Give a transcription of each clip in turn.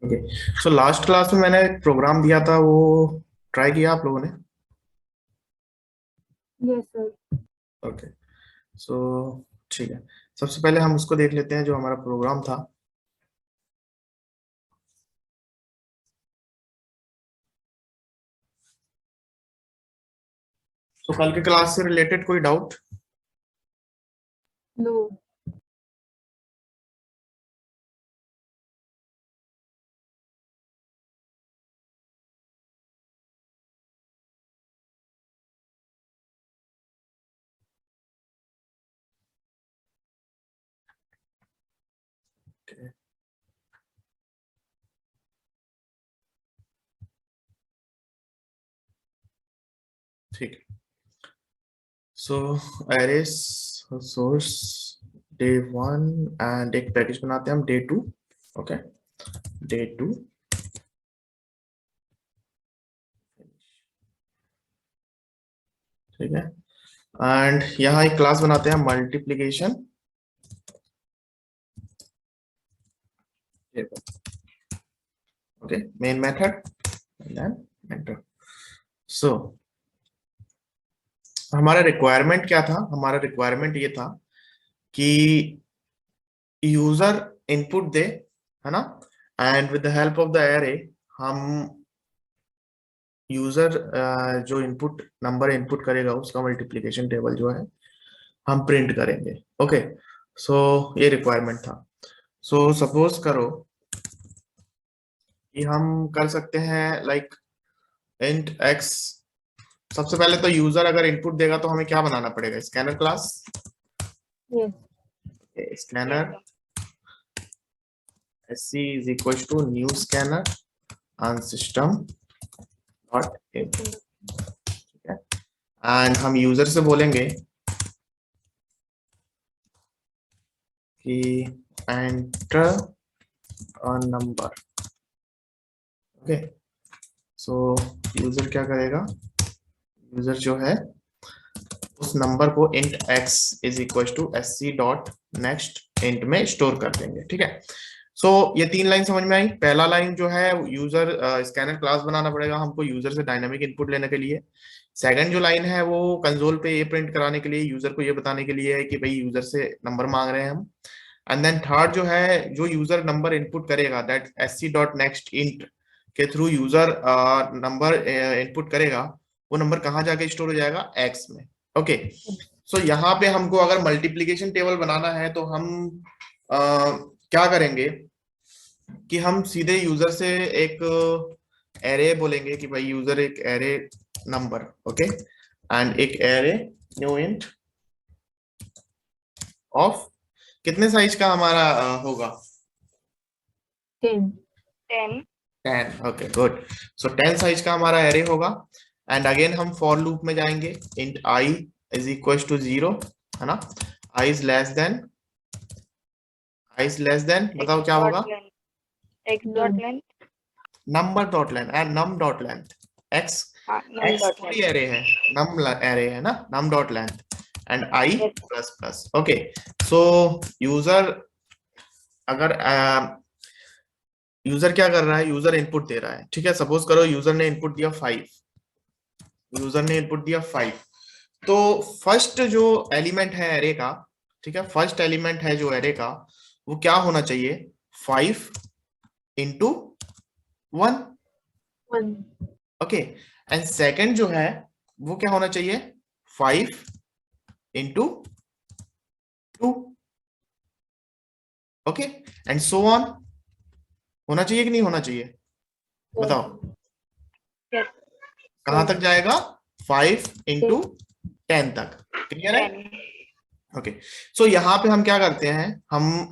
Okay. So last class में मैंने एक प्रोग्राम दिया था, वो ट्राई किया आप लोगों ने? Yes sir. ओके। सो ठीक है, सबसे पहले हम उसको देख लेते हैं जो हमारा प्रोग्राम था। तो कल के क्लास से रिलेटेड कोई डाउट? नो। ठीक है। सो एरेस सोर्स डे 1 एंड एक पैकेज बनाते हैं हम डे 2। Okay, day 2। ठीक है, एंड यहाँ एक क्लास बनाते हैं multiplication table. Okay, main method and method. So हमारा रिक्वायरमेंट क्या था? हमारा रिक्वायरमेंट ये था कि यूजर इनपुट दे, है ना, and with the help of the array हम यूजर जो इनपुट नंबर इनपुट करेगा उसका मल्टीप्लिकेशन टेबल जो है हम प्रिंट करेंगे। ओके, सो ये रिक्वायरमेंट था। सो सपोज करो कि हम कर सकते हैं लाइक इंट एक्स। सबसे पहले तो यूजर अगर इनपुट देगा तो हमें क्या बनाना पड़ेगा? Scanner class. Yes. Scanner sc is equals to new scanner and system dot in. ठीक है, एंड हम यूजर से बोलेंगे कि enter a number. Okay, so user क्या करेगा? यूजर जो है उस नंबर को int X is equal to S C dot next int में स्टोर कर देंगे। ठीक है, सो ये तीन लाइन समझ में आई। पहला लाइन जो है यूजर स्कैनर क्लास बनाना पड़ेगा हमको यूजर से डायनामिक इनपुट लेने के लिए। सेकंड जो लाइन है वो कंसोल पे ये प्रिंट कराने के लिए, यूजर को ये बताने के लिए है कि भाई यूजर से नंबर मांग रहे हैं हम। एंड देन थर्ड जो है, जो यूजर नंबर इनपुट करेगा that S C dot next int के थ्रू यूजर नंबर इनपुट करेगा, वो नंबर कहाँ जाके स्टोर हो जाएगा? एक्स में। ओके, सो यहाँ पे हमको अगर मल्टीप्लीकेशन टेबल बनाना है तो हम क्या करेंगे कि हम सीधे यूजर से एक एरे बोलेंगे कि भाई यूजर एक एरे नंबर। ओके, एंड एक एरे न्यू इंट ऑफ कितने साइज का हमारा होगा? 10। 10। Okay, good. सो 10 साइज का हमारा एरे होगा। एंड अगेन हम फॉर लूप में जाएंगे। Int I is equal to 0, है ना। आई इज लेस देन, बताओ क्या होगा? X dot length. Number dot length and num dot length. X, X थोड़ी एरे है, नम एरे है ना, num dot length and I plus plus. Okay, so user अगर यूजर क्या कर रहा है? यूजर इनपुट दे रहा है। ठीक है, सपोज करो यूजर ने इनपुट दिया 5। यूजर ने इनपुट दिया 5, तो फर्स्ट जो एलिमेंट है एरे का, ठीक है, फर्स्ट एलिमेंट है जो एरे का, वो क्या होना चाहिए? 5 इंटू 1। 1। ओके, एंड सेकंड जो है वो क्या होना चाहिए? 5 into 2। Okay, and so on. होना चाहिए कि नहीं होना चाहिए? बताओ कहां तक जाएगा? 5 इंटू 10 तक। क्लियर है? ओके, सो यहाँ पे हम क्या करते हैं,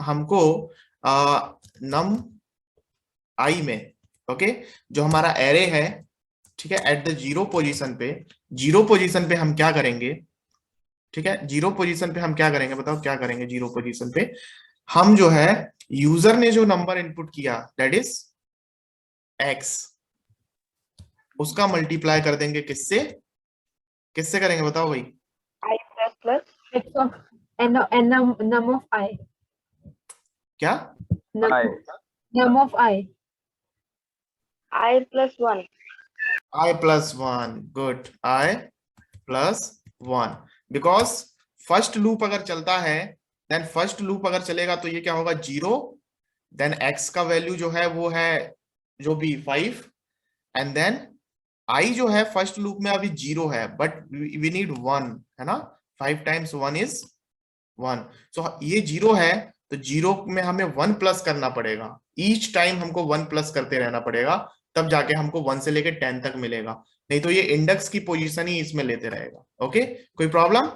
हमको नम आई में, ओके, जो हमारा एरे है, ठीक है, एट द जीरो पोजीशन पे, जीरो पोजीशन पे हम क्या करेंगे? ठीक है, जीरो पोजीशन पे हम क्या करेंगे? बताओ क्या करेंगे जीरो पोजीशन पे? हम जो है यूजर ने जो नंबर इनपुट किया दैट इज एक्स, उसका मल्टीप्लाई कर देंगे किससे? किससे करेंगे बताओ भाई? I plus plus X of num of I. क्या? Num of I. I plus 1. I plus 1, good, I plus 1, because first loop अगर चलता है, देन फर्स्ट लूप अगर चलेगा तो ये क्या होगा 0, देन x का वैल्यू जो है वो है जो भी 5, एंड देन I जो है फर्स्ट लूप में अभी 0 है, बट वी नीड 1, है ना, 5 टाइम्स 1 इज 1, सो ये 0 है तो 0 में हमें 1 प्लस करना पड़ेगा, ईच टाइम हमको 1 प्लस करते रहना पड़ेगा, तब जाके हमको 1 से लेके 10 तक मिलेगा, नहीं तो ये इंडेक्स की पोजीशन ही इसमें लेते रहेगा। ओके, कोई प्रॉब्लम?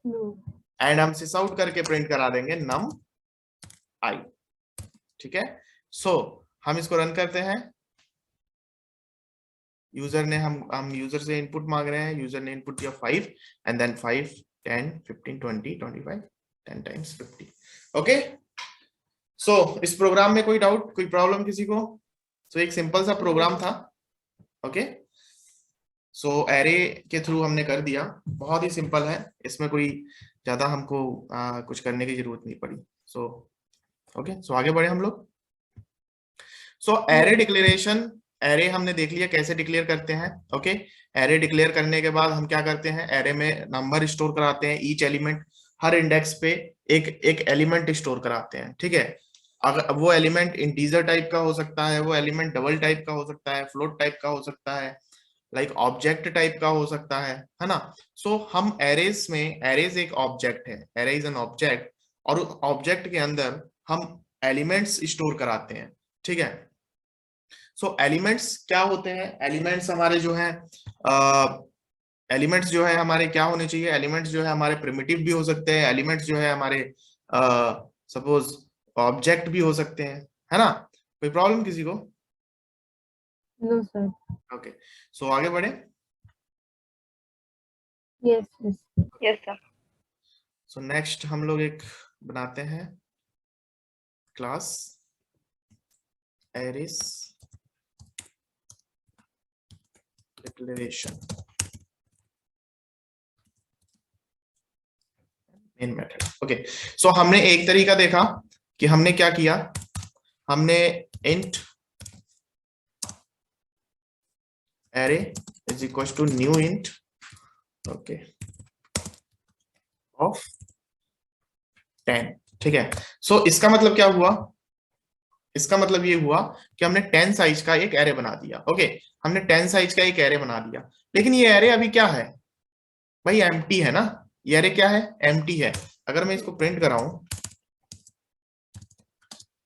No. एंड हम सिस आउट करके प्रिंट करा देंगे num I, ठीक है। सो हम इसको रन करते हैं, यूजर ने हम यूजर से इनपुट मांग रहे हैं, यूजर ने इनपुट दिया 5 एंड देन 5 10 15 20 25 10 टाइम्स 50। ओके, सो इस प्रोग्राम में कोई डाउट, कोई प्रॉब्लम किसी को? सो एक सिंपल सा प्रोग्राम था। ओके, सो एरे के थ्रू हमने कर दिया, बहुत ही सिंपल है, इसमें कोई ज्यादा हमको कुछ करने की जरूरत नहीं पड़ी। सो ओके, सो आगे बढ़े हम लोग। सो एरे डिक्लेरेशन, एरे हमने देख लिया कैसे डिक्लेयर करते हैं। ओके, एरे डिक्लेयर करने के बाद हम क्या करते हैं, एरे में नंबर स्टोर कराते हैं, ईच एलिमेंट, हर इंडेक्स पे एक एक एलिमेंट स्टोर कराते हैं, ठीक है। अगर वो एलिमेंट इंटीजर टाइप का हो सकता है, वो एलिमेंट डबल टाइप का हो सकता है, फ्लोट टाइप का हो सकता है, लाइक ऑब्जेक्ट टाइप का हो सकता है ना। सो हम एरेज में, एरेज एक ऑब्जेक्ट है, एरे इज एन ऑब्जेक्ट, और ऑब्जेक्ट के अंदर हम एलिमेंट्स स्टोर कराते हैं, ठीक है। सो एलिमेंट्स क्या होते हैं, एलिमेंट्स हमारे जो है एलिमेंट्स जो है हमारे क्या होने चाहिए, एलिमेंट्स जो है हमारे प्रिमिटिव भी हो सकते हैं, एलिमेंट्स जो है हमारे सपोज ऑब्जेक्ट भी हो सकते हैं, है ना। कोई प्रॉब्लम किसी को? No, sir. ओके, सो आगे बढ़े। Yes, yes. Yes, sir. So next हम लोग एक बनाते हैं class arrays declaration main method. Okay, so हमने एक तरीका देखा कि हमने क्या किया, हमने int array is equal to new int, okay, of 10, ठीक है। सो इसका मतलब क्या हुआ, इसका मतलब ये हुआ कि हमने 10 साइज का एक एरे बना दिया। ओके, हमने 10 साइज का एक एरे बना दिया, लेकिन ये एरे अभी क्या है भाई, एम्प्टी है ना, ये एरे क्या है, एम्प्टी है। अगर मैं इसको प्रिंट कराऊं,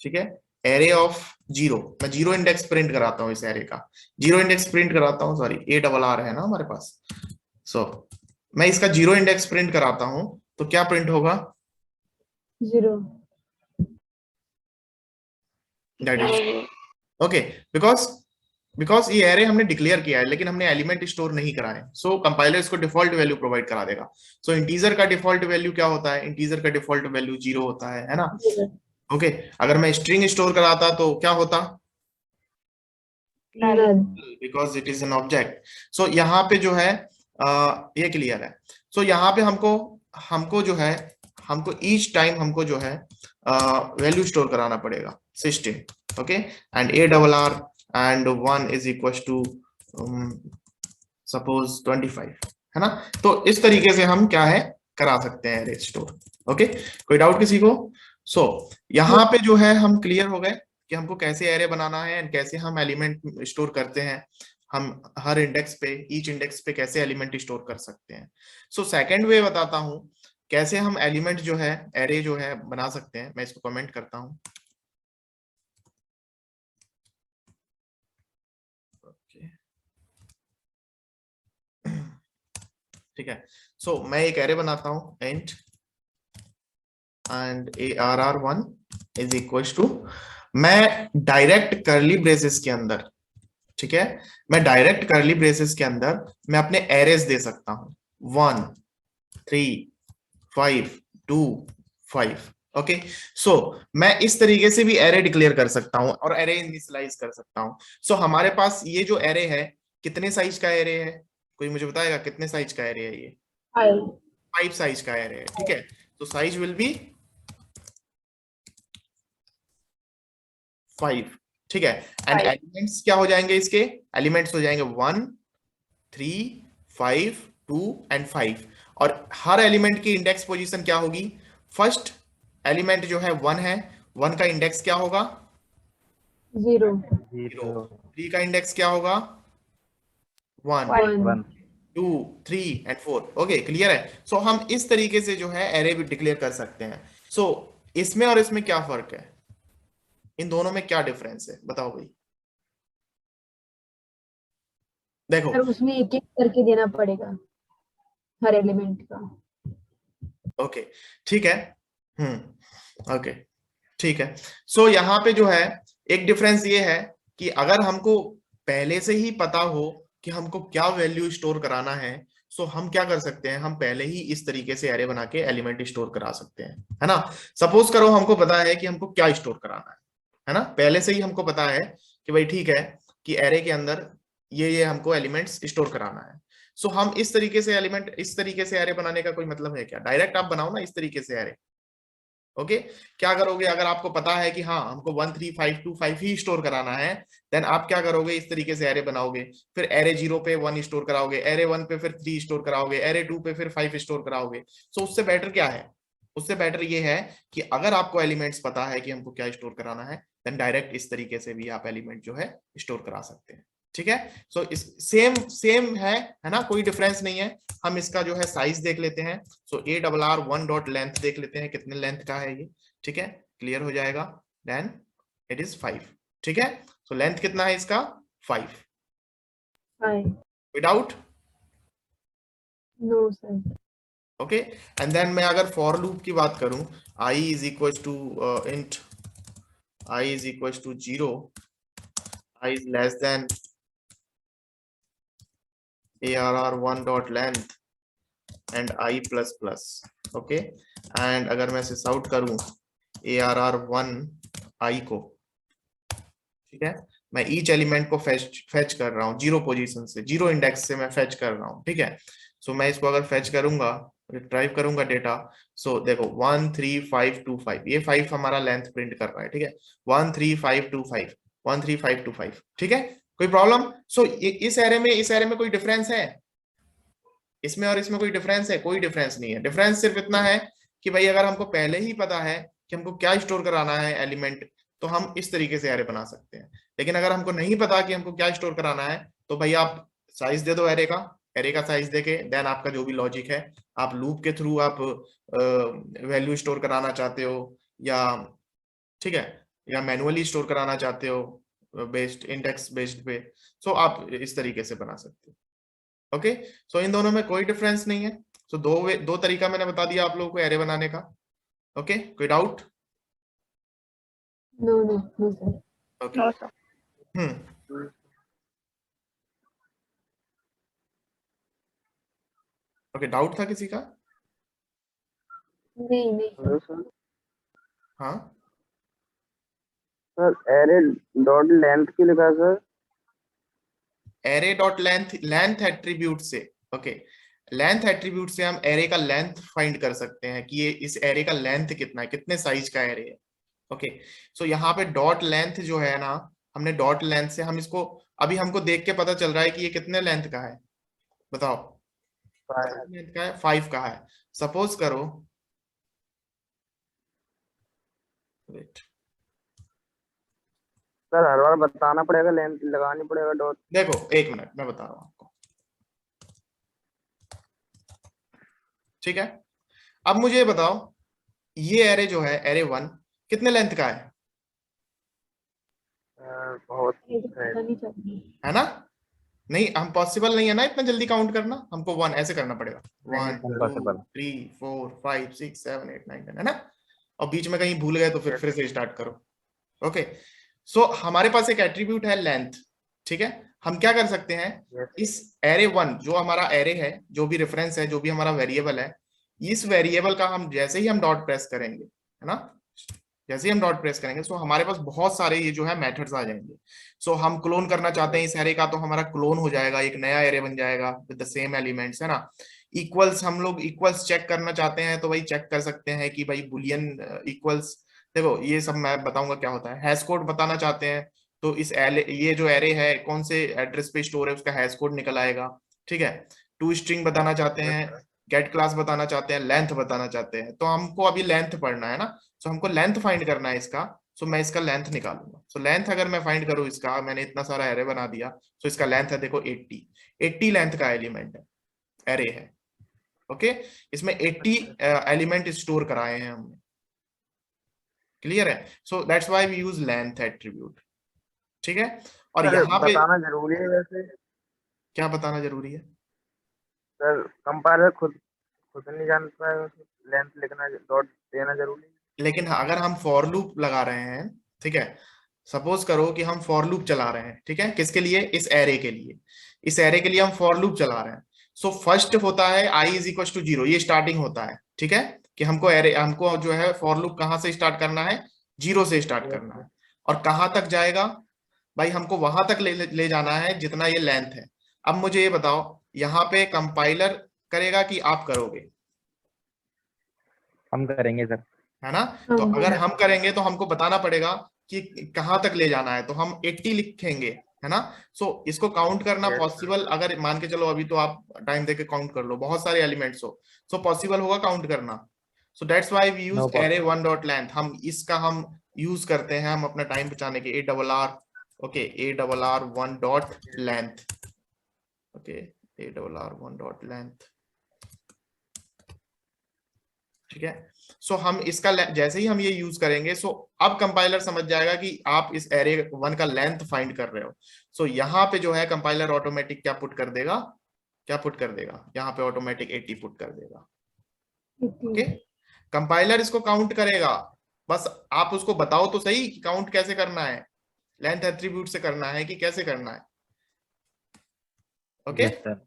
ठीक है, एरे ऑफ 0, मैं 0 इंडेक्स प्रिंट कराता हूं, इस एरे का 0 इंडेक्स प्रिंट कराता हूं, सॉरी ARR है ना हमारे पास। सो मैं इसका 0 इंडेक्स प्रिंट कराता हूं तो क्या प्रिंट होगा, 0. That is 0. ओके, बिकॉज ये एरे हमने डिक्लेयर किया है लेकिन हमने एलिमेंट स्टोर नहीं करा है, सो कंपाइलर इसको डिफॉल्ट वैल्यू प्रोवाइड करा देगा। सो इंटीजर का डिफॉल्ट वैल्यू क्या होता है, इंटीजर का डिफॉल्ट वैल्यू 0 होता है ना। 0. ओके, अगर मैं स्ट्रिंग स्टोर कराता तो क्या होता, Null. Because it is an object. So यहाँ पे जो है ये क्लियर है। सो यहाँ पे हमको हमको जो है, हमको ईच टाइम हमको जो है वैल्यू स्टोर कराना पड़ेगा system. Okay, and ARR and 1 is equal to suppose 25, है ना। तो इस तरीके से हम क्या है करा सकते हैं एरे स्टोर। ओके, कोई डाउट किसी को? सो यहाँ पे जो है हम क्लियर हो गए कि हमको कैसे एरे बनाना है एंड कैसे हम एलिमेंट स्टोर करते हैं, हम हर इंडेक्स पे, ईच इंडेक्स पे कैसे एलिमेंट स्टोर कर सकते हैं। सो सेकंड वे बताता हूं कैसे हम एलिमेंट जो है, एरे जो है बना सकते हैं। मैं इसको कमेंट करता हूं, ठीक है। सो मैं एक एरे बनाता हूं int and ARR1 is equal to, मैं डायरेक्ट करली ब्रेसेस के अंदर, ठीक है, मैं डायरेक्ट करली ब्रेसेस के अंदर मैं अपने एरेस दे सकता हूं 1 3 5 2 5। ओके, सो मैं इस तरीके से भी एरे डिक्लेयर कर सकता हूं और एरे इनिशियलाइज कर सकता हूं। सो हमारे पास ये जो एरे है, कितने साइज का एरे है, कोई मुझे बताएगा कितने साइज का एरे है ये? 5. 5 साइज का एरे है, ठीक है। तो साइज विल बी 5, ठीक है। एंड 5. एलिमेंट्स क्या हो जाएंगे इसके? एलिमेंट्स हो जाएंगे 1 3 5 2 एंड 5। और हर एलिमेंट की इंडेक्स पोजीशन क्या होगी? फर्स्ट एलिमेंट जो है 1 है, 1 का इंडेक्स क्या होगा? 0 0। 0 3 का इंडेक्स क्या होगा? 1 1. 1 2 3 एंड 4। ओके, क्लियर है। सो हम इस तरीके से जो है एरे भी डिक्लेयर कर सकते हैं। सो इसमें और इसमें क्या फर्क है? इन दोनों में क्या डिफरेंस है बताओ भाई। देखो, सर उसमें एक एक करके देना पड़ेगा हर एलिमेंट का। ओके ठीक है। ओके ठीक है। सो यहाँ पे जो है एक डिफरेंस ये है कि अगर हमको पहले से ही पता हो कि हमको क्या वैल्यू स्टोर कराना है, सो हम क्या कर सकते हैं, हम पहले ही इस तरीके से एरे बना के एलिमेंट स्टोर करा सकते हैं, है ना। सपोज करो हमको पता है कि हमको क्या स्टोर कराना है ना, पहले से ही हमको पता है कि भाई ठीक है कि एरे के अंदर ये हमको एलिमेंट्स स्टोर कराना है। सो हम इस तरीके से एलिमेंट, इस तरीके से एरे बनाने का कोई मतलब है क्या? डायरेक्ट आप बनाओ ना इस तरीके से एरे। ओके, क्या करोगे अगर आपको पता है कि हाँ हमको 1 3 5 2 5 ही स्टोर कराना है, देन आप क्या करोगे, इस तरीके से एरे बनाओगे। फिर एरे 0 पे 1 स्टोर कराओगे, एरे 1 पे फिर 3 स्टोर कराओगे, एरे 2 पे फिर 5 स्टोर कराओगे। सो उससे बेटर क्या है? उससे बेटर ये है कि अगर आपको एलिमेंट्स पता है कि हमको क्या स्टोर कराना है, देन डायरेक्ट इस तरीके से भी आप एलिमेंट जो है स्टोर करा सकते हैं। ठीक है। सो इस सेम सेम है ना, कोई डिफरेंस नहीं है। हम इसका जो है साइज देख लेते हैं। सो ARR1 डॉट लेंथ देख लेते हैं कितने लेंथ का है ये। ठीक है, क्लियर हो जाएगा। Then it is 5। ठीक है, सो लेंथ कितना है इसका? 5। 5 without? No sir. Okay. And then मैं अगर फॉर लूप की बात करूं, i is equal to int i is equal to 0, i is less than ARR1 dot length and i plus plus. Okay, and अगर मैं सिस आउट करूं ARR1 i को, ठीक है, मैं ईच एलिमेंट को फेच कर रहा हूँ 0 पोजीशन से, 0 इंडेक्स से मैं फेच कर रहा हूँ। ठीक है, सो मैं इसको अगर फेच करूंगा, रिट्राइव करूंगा डेटा, सो देखो 1 3 5 2 5, ये 5 हमारा लेंथ प्रिंट कर रहा है। ठीक है, 1 3 5 2 5, 1 3 5 2 5। ठीक है, कोई प्रॉब्लम? सो इस एरे में कोई डिफरेंस है? इसमें और इसमें कोई डिफरेंस है? कोई डिफरेंस नहीं है। डिफरेंस सिर्फ इतना है कि भाई अगर हमको पहले ही पता है कि हमको क्या स्टोर कराना है एलिमेंट, तो हम इस तरीके से एरे बना सकते हैं। लेकिन अगर हमको नहीं पता कि हमको क्या स्टोर कराना है, तो भाई आप साइज दे दो एरे का, एरे का साइज देके देन आपका जो भी लॉजिक है, आप लूप के थ्रू आप वैल्यू स्टोर कराना चाहते हो, या ठीक है, या मैनुअली स्टोर कराना चाहते हो बेस्ड इंडेक्स बेस्ड पे, सो आप इस तरीके से बना सकते हो। ओके, सो इन दोनों में कोई डिफरेंस नहीं है। सो दो तरीका मैंने बता दिया आप लोगों को एरे बनाने का। ओके, कोई doubt? No no no sir. Okay, No, sir. Okay, doubt था किसी का? नहीं नहीं सर। Hello sir. हाँ, सर एरे डॉट लेंथ क्यों लिखा है sir? Array dot length, length attribute से। ओके, लेंथ एट्रीब्यूट से हम एरे का लेंथ फाइंड कर सकते हैं कि ये इस एरे का लेंथ कितना है, कितने साइज का एरे है। ओके, सो यहाँ पे डॉट लेंथ जो है ना, हमने डॉट लेंथ से हम इसको, अभी हमको देख के पता चल रहा है कि ये कितने लेंथ का है, बताओ। 5। लेंथ का है, 5 का है। सपोज करो, वेट, सर हर बार बताना पड़ेगा, लेंथ लगानी पड़ेगा डॉट? देखो एक मिनट मैं बता रहा हूँ आपको। ठीक है, अब मुझे ये बताओ, ये एरे जो है एरे 1 कितने लेंथ का है? बहुत ये तो पता नहीं चलता। है ना, नहीं हम पॉसिबल नहीं है ना इतना जल्दी काउंट करना, हमको 1 ऐसे करना पड़ेगा, 1 2 3 4 5 6 7 8 9 10, है ना। और बीच में कहीं भूल गए तो फिर से स्टार्ट करो। ओके, सो हमारे पास एक एट्रीब्यूट है लेंथ। ठीक है, हम क्या कर सकते हैं, इस एरे 1 जो हमारा एरे है, जो भी रेफरेंस है, जो भी हमारा वेरिएबल है, इस वेरिएबल का हम जैसे ही हम डॉट प्रेस करेंगे, है ना, जैसे ही हम डॉट प्रेस करेंगे, सो हमारे पास बहुत सारे ये जो है मेथड्स आ जाएंगे। सो हम क्लोन करना चाहते हैं इस एरे का, तो हमारा क्लोन हो जाएगा, एक नया एरे बन जाएगा विद द सेम एलिमेंट्स, है ना। इक्वल्स, हम लोग इक्वल्स चेक करना चाहते हैं, तो भाई चेक कर सकते हैं कि भाई बुलियन इक्वल्स, देखो ये सब मैं बताऊंगा क्या होता है। हैश कोड बताना चाहते हैं, तो इस ये जो एरे है कौन से एड्रेस पे स्टोर है उसका हैश कोड निकल आएगा। ठीक है, टू स्ट्रिंग बताना चाहते यस हैं, सर। गेट क्लास बताना चाहते हैं, लेंथ बताना चाहते हैं, तो हमको अभी लेंथ पढ़ना है ना, सो हमको लेंथ फाइंड करना है इसका। सो मैं इसका लेंथ निकालूंगा। सो लेंथ अगर मैं फाइंड करूँ इसका, मैंने इतना सारा एरे बना दिया, सो इसका लेंथ है देखो 80, 80 लेंथ का एलिमेंट है, एरे है। ओके, इसमें 80 एलिमेंट स्टोर कराए हैं हमने। क्लियर है? So that's why we use length attribute. ठीक है, और सर यहाँ पे बताना जरूरी है वैसे। क्या बताना जरूरी है? सर कंपाइलर खुद खुद नहीं जानता है, लेंथ लिखना डॉट देना जरूरी है। लेकिन अगर हम फॉर लूप लगा रहे हैं, ठीक है, सपोज करो कि हम फॉर लूप चला रहे हैं, ठीक है, किसके लिए? इस एरे के लिए। इस एरे के लिए हम फॉर लूप चला रहे हैं। सो फर्स्ट होता है आई इज इक्वल टू 0, ये स्टार्टिंग होता है। ठीक है, कि हमको एरे, हमको जो है फॉर लूप कहाँ से स्टार्ट करना है? 0 से स्टार्ट यस करना सर। है। और कहाँ तक जाएगा? भाई हमको वहां तक ले जाना है जितना ये लेंथ है। अब मुझे ये बताओ, यहाँ पे कंपाइलर करेगा कि आप करोगे? हम करेंगे सर। है ना? तो हम अगर हम करेंगे तो हमको बताना पड़ेगा कि कहाँ तक ले जाना है, तो हम 80 लिखेंगे, है ना? सो इसको काउंट करना यस सर। पॉसिबल, अगर मान के चलो अभी तो आप टाइम देके काउंट कर लो, बहुत सारे एलिमेंट्स हो, सो पॉसिबल होगा काउंट करना। So that's why we no use array problem. One dot length. हम इसका हम यूज करते हैं, हम अपना टाइम बचाने के, A double R, okay, A double R one dot length, okay, A double R one dot length. ठीक है, सो हम इसका जैसे ही हम ये यूज करेंगे, सो अब कंपाइलर समझ जाएगा कि आप इस एरे वन का लेंथ फाइंड कर रहे हो। सो यहाँ पे जो है कंपाइलर ऑटोमेटिक क्या पुट कर देगा? क्या पुट कर देगा? यहाँ पे ऑटोमेटिक 80 पुट कर देगा। ओके, कंपाइलर इसको काउंट करेगा, बस आप उसको बताओ तो सही कि काउंट कैसे करना है, लेंथ एट्रीब्यूट से करना है कि कैसे करना है। Okay, yes sir.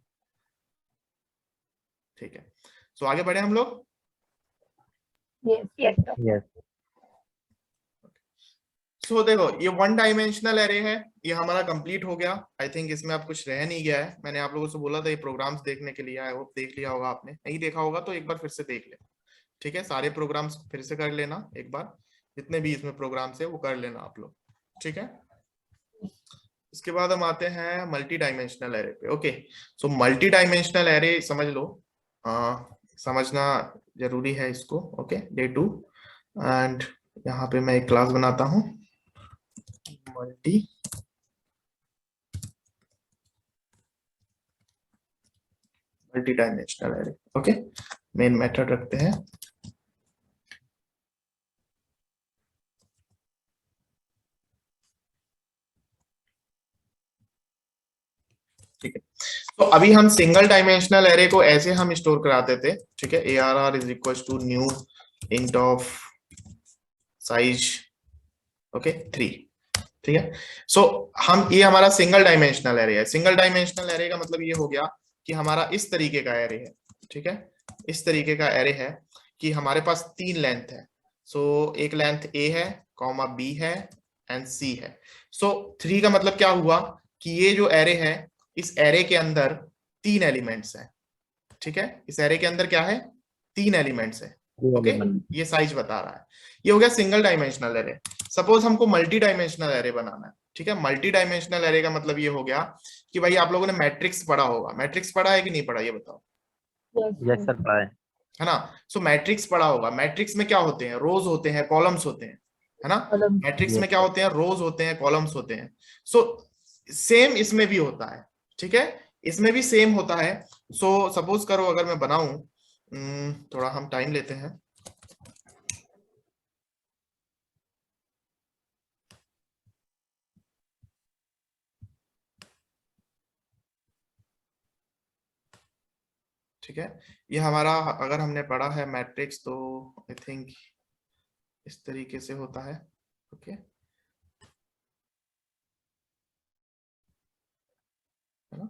ठीक है, सो आगे बढ़े हम लोग। Yes Yes, sir. यस। सो देखो, ये वन डायमेंशनल एरे है, ये हमारा कंप्लीट हो गया। आई थिंक इसमें अब कुछ रह नहीं गया है। मैंने आप लोगों से बोला था ये प्रोग्राम्स देखने के लिए, आई होप देख लिया होगा आपने, नहीं देखा होगा तो एक बार फिर से देख ले। ठीक है, सारे प्रोग्राम्स फिर से कर लेना एक बार, जितने भी इसमें प्रोग्राम्स है वो कर लेना आप लोग। ठीक है, इसके बाद हम आते हैं मल्टी डायमेंशनल एरे पे। Okay, so multi dimensional array समझ लो, समझना जरूरी है इसको। ओके, डे 2, एंड यहाँ पे मैं एक क्लास बनाता हूँ, multi multi dimensional array. Okay, main method रखते हैं। ठीक है, तो अभी हम सिंगल डायमेंशनल एरे को ऐसे हम स्टोर कराते थे। ठीक है, A R R is equal to new int of size, okay, 3। ठीक है, सो हम, ये हमारा सिंगल डायमेंशनल एरे है। सिंगल डायमेंशनल एरे का मतलब ये हो गया कि हमारा इस तरीके का एरे है। ठीक है, इस तरीके का एरे है कि हमारे पास 3 लेंथ है। सो एक लेंथ ए है, कॉमा बी है, एंड सी है। सो 3 का मतलब क्या हुआ कि ये जो एरे है, इस एरे के अंदर 3 एलिमेंट्स है। ठीक है, इस एरे के अंदर क्या है? 3 एलिमेंट्स है। ओके, ये साइज बता रहा है। ये हो गया सिंगल डायमेंशनल एरे। सपोज हमको मल्टी डायमेंशनल एरे बनाना है। ठीक है, मल्टी डायमेंशनल एरे का मतलब ये हो गया कि भाई आप लोगों ने मैट्रिक्स पढ़ा होगा, मैट्रिक्स पढ़ा है कि नहीं पढ़ा, ये बताओ। यस सर पढ़ा है। है ना? सो मैट्रिक्स पढ़ा होगा। मैट्रिक्स में क्या होते हैं? रोज होते हैं, कॉलम्स होते हैं, है ना? मैट्रिक्स में क्या होते हैं? रोज होते हैं, कॉलम्स होते हैं। सो सेम इसमें भी होता है। ठीक है, इसमें भी सेम होता है। सो सपोज करो अगर मैं बनाऊं, थोड़ा हम टाइम लेते हैं। ठीक है, ये हमारा, अगर हमने पढ़ा है मैट्रिक्स तो आई थिंक इस तरीके से होता है। ओके, है ना?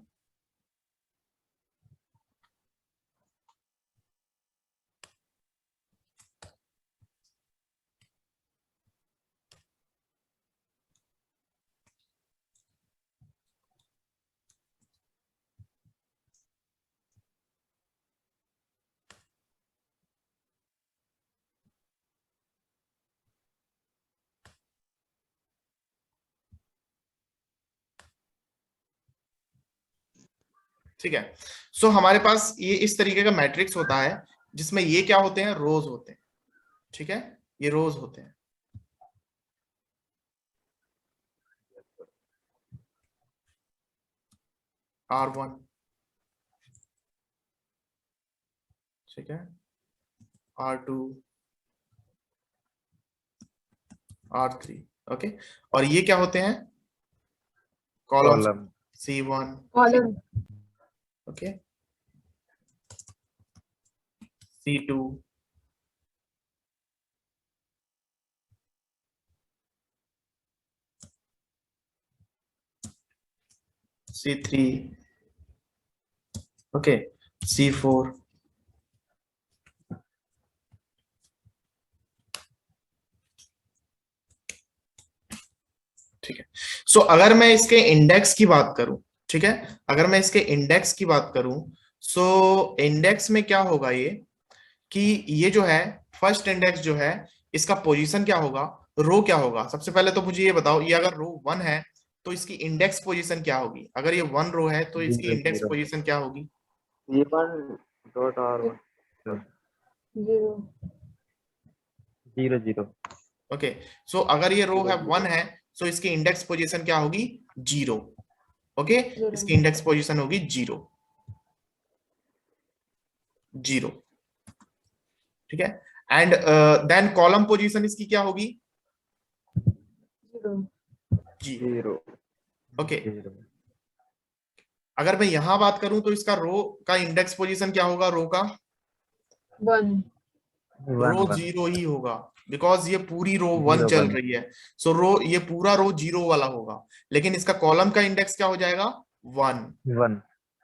ठीक है। सो हमारे पास ये इस तरीके का मैट्रिक्स होता है जिसमें ये क्या होते हैं, रोज होते हैं। ठीक है, ये रोज होते हैं। R1, ठीक है, R2, R3, ओके। और ये क्या होते हैं, columns, column C1, column, okay, C2, C3, okay, C4, ठीक है। सो अगर मैं इसके इंडेक्स की बात करूं, ठीक है, अगर मैं इसके इंडेक्स की बात करूं, सो इंडेक्स में क्या होगा ये कि ये जो है फर्स्ट इंडेक्स जो है इसका पोजीशन क्या होगा, रो क्या होगा। सबसे पहले तो मुझे ये बताओ, ये अगर रो 1 है तो इसकी इंडेक्स पोजीशन क्या होगी, अगर ये 1 रो है तो इसकी 0 इंडेक्स 0 पोजीशन क्या होगी। C1 dot R1 zero 0 0 okay. सो अगर ये रो 0 है 1 0 है तो इसकी इंडेक्स पोजीशन क्या होगी, 0, ओके। जीरो इसकी इंडेक्स पोजीशन होगी 0 0, ठीक है। एंड देन कॉलम पोजीशन इसकी क्या होगी, जीरो 0, 0 ओके। 0 अगर मैं यहां बात करूं तो इसका रो का इंडेक्स पोजीशन क्या होगा, रो का, वन रो 1 0 ही होगा, बिकॉज ये पूरी रो 1 0 चल 1 रही है। सो रो, ये पूरा रो 0 वाला होगा, लेकिन इसका कॉलम का इंडेक्स क्या हो जाएगा, 1, 1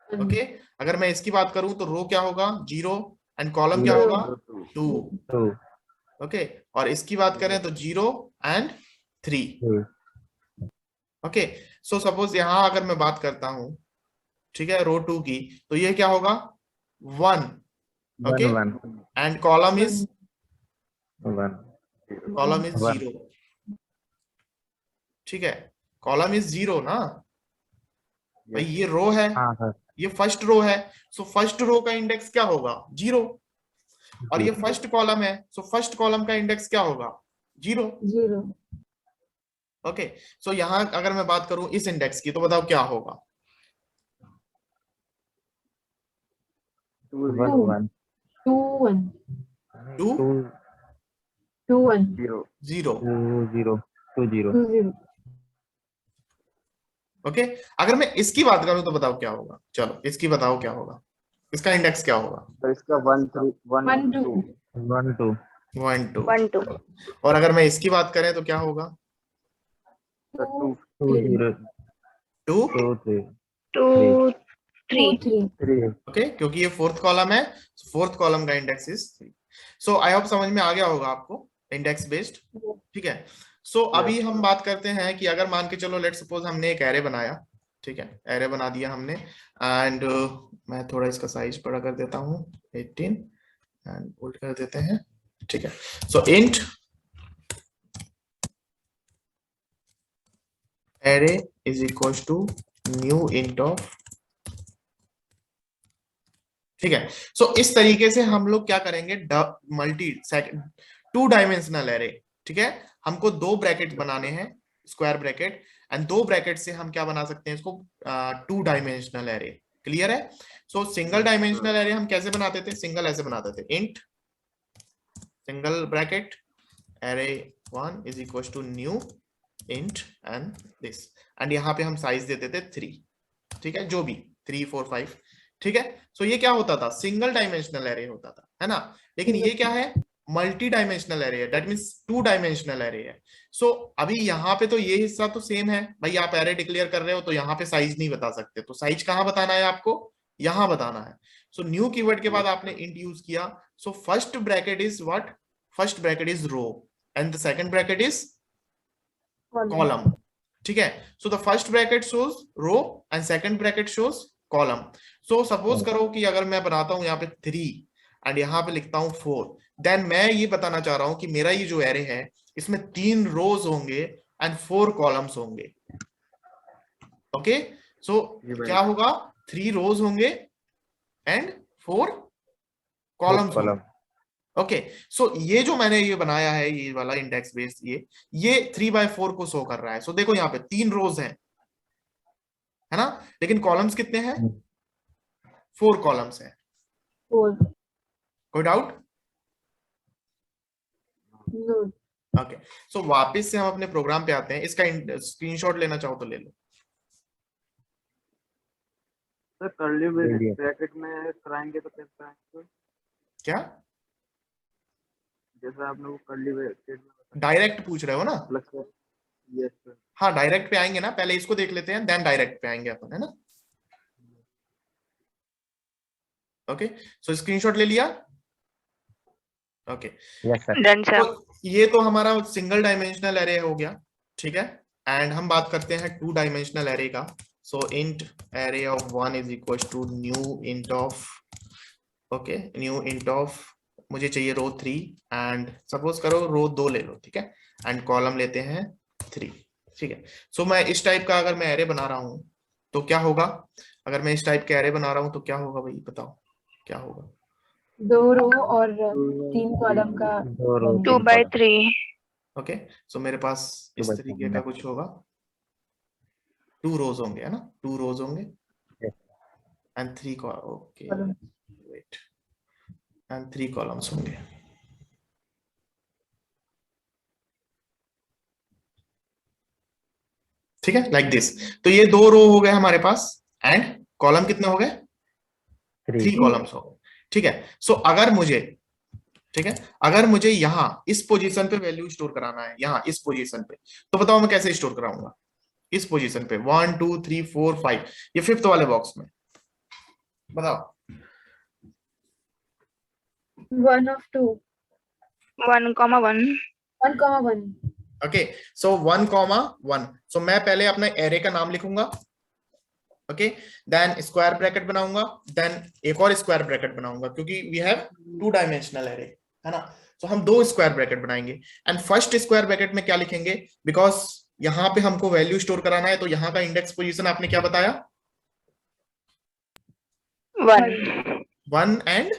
ओके। अगर मैं इसकी बात करूं तो रो क्या होगा, 0, एंड कॉलम क्या 0 होगा, 2 2, 2 ओके। और इसकी बात करें तो 0 एंड 3, 2 ओके। सो सपोज यहां अगर मैं बात करता हूं, ठीक है, रो 2 की, तो ये क्या होगा, 1, 1 okay, 1 and column is, 1 column is 1 0, ठीक है, कॉलम इज 0 ना भाई, ये रो है, हाँ सर ये फर्स्ट रो है, सो फर्स्ट रो का इंडेक्स क्या होगा, 0। और ये 0 फर्स्ट कॉलम है, सो फर्स्ट कॉलम का इंडेक्स क्या होगा, 0, जीरो ओके। सो यहां अगर मैं बात करूं इस इंडेक्स की तो बताओ क्या होगा, 2 two 0 1 two one 2 2 two one 0 0, 2 0 2 0 two zero okay. अगर मैं इसकी बात करूं तो बताओ क्या होगा, चलो इसकी बताओ क्या होगा, इसका इंडेक्स क्या होगा, तो इसका 1 3 1 वन 2 टू 1 2 1 2, 1 2 और अगर मैं इसकी बात करें तो क्या होगा, तो 2 two 2 three 0 2, 2 3 2 two 3 three 3 okay, क्योंकि ये फोर्थ कॉलम है, फोर्थ कॉलम का index is 3। So I hope समझ में आ गया होगा आपको इंडेक्स बेस्ड, ठीक है। सो अभी हम बात करते हैं कि अगर मान के चलो लेट सपोज हमने एक एरे बनाया, ठीक है, एरे बना दिया हमने, एंड मैं थोड़ा इसका साइज बड़ा कर देता हूँ 18 एंड बोल्ड कर देते हैं, ठीक है। So int array is equal to new int of, ठीक है। सो इस तरीके से हम लोग क्या करेंगे, मल्टी 2 डायमेंशनल एरे, ठीक है। हमको 2 ब्रैकेट बनाने हैं, स्क्वायर ब्रैकेट, एंड 2 ब्रैकेट से हम क्या बना सकते हैं इसको, 2 डायमेंशनल एरे, क्लियर है। सो सिंगल डायमेंशनल एरे हम कैसे बनाते थे, सिंगल ऐसे बनाते थे, int single bracket array 1 is equal to new int and this, and यहाँ पे हम साइज देते थे 3, ठीक है, जो भी 3 4 5, ठीक है। सो ये क्या होता था, सिंगल डायमेंशनल एरे होता था, है ना। लेकिन ये क्या है, मल्टी डायमेंशनल एरे है, दैट मींस 2 डायमेंशनल एरे है। सो अभी यहाँ पे तो ये हिस्सा तो सेम है भाई, आप एरे डिक्लेयर कर रहे हो तो यहाँ पे साइज नहीं बता सकते, तो साइज कहाँ बताना है आपको, यहाँ बताना है। सो न्यू कीवर्ड के बाद आपने इंट यूज किया, so first bracket is what, first bracket is row and the second bracket is column, ठीक है। So the first bracket shows row and second bracket shows column. So suppose करो कि अगर मैं बनाता हूं यहाँ पे 3 एंड यहाँ पे लिखता हूं 4, देन मैं ये बताना चाह रहा हूं कि मेरा ये जो एरे है इसमें 3 रोज होंगे एंड 4 कॉलम्स होंगे, ओके। सो क्या होगा, 3 रोज होंगे एंड 4 कॉलम्स होंगे। कॉलम। ओके, सो ये जो मैंने ये बनाया है ये वाला इंडेक्स बेस्ड, ये 3/4 को शो कर रहा है। सो देखो यहाँ पे 3 रोज है ना, लेकिन कॉलम्स कितने हैं? 4 कॉलम्स हैं। 4 कोई डाउट? नो। ओके, सो वापस से हम अपने प्रोग्राम पे आते हैं। इसका स्क्रीनशॉट लेना चाहो तो ले लो। Sir curly Brilliant. ब्रैकेट में कराएंगे तो कैसे कराएंगे? क्या जैसे आपने वो कर्ली ब्रैकेट में डायरेक्ट पूछ रहे हो ना? Plus sir. Yes sir. हाँ, डायरेक्ट पे आएंगे ना, पहले इसको देख लेते हैं देन डायरेक्ट पे आएंगे अपन, है ना। ओके, सो स्क्रीनशॉट ले लिया। Okay, Yes, sir. Done sir. तो ये तो हमारा सिंगल डायमेंशनल एरे हो गया, ठीक है। एंड हम बात करते हैं 2 डायमेंशनल एरे का। So int array of 1 is equal to new int of, okay, new int of, मुझे चाहिए रो 3 एंड सपोज करो रो 2 ले लो, ठीक है, एंड कॉलम लेते हैं 3, ठीक है। सो मैं इस टाइप का अगर मैं एरे बना रहा हूं तो क्या होगा? अगर मैं इस टाइप के एरे बना रहा हूं तो क्या होगा भाई, बताओ क्या होगा? 2 रो और 3 कॉलम का 2 row, 2/3। ओके, सो मेरे पास इस 2/3 तरीके का कुछ होगा, 2 रोज होंगे, है ना, 2 रोज होंगे Yes. And 3 okay, Column. Wait, and 3 columns होंगे। ठीक है, लाइक दिस। तो ये 2 रो हो गए हमारे पास एंड कॉलम कितने हो गए? 3 3. कॉलम्स हो गए, ठीक है। सो अगर मुझे, ठीक है, अगर मुझे यहाँ इस पोजीशन पे वैल्यू स्टोर कराना है, यहाँ इस पोजीशन पे, तो बताओ मैं कैसे स्टोर कराऊंगा? इस पोजीशन पे 1 2 3 4 5, ये 5th वाले बॉक्स में, बताओ। 1 of 2 1,1। 1,1 ओके, सो 1,1, सो मैं पहले अपना एरे का नाम लिखूंगा, ओके, देन स्क्वायर ब्रैकेट बनाऊंगा, देन एक और स्क्वायर ब्रैकेट बनाऊंगा क्योंकि वी हैव 2 डायमेंशनल एरे, है ना। तो हम 2 स्क्वायर ब्रैकेट बनाएंगे एंड फर्स्ट स्क्वायर ब्रैकेट में क्या लिखेंगे, बिकॉज यहाँ पे हमको वैल्यू स्टोर कराना है, तो यहाँ का इंडेक्स पोजीशन आपने क्या बताया? 1 1 एंड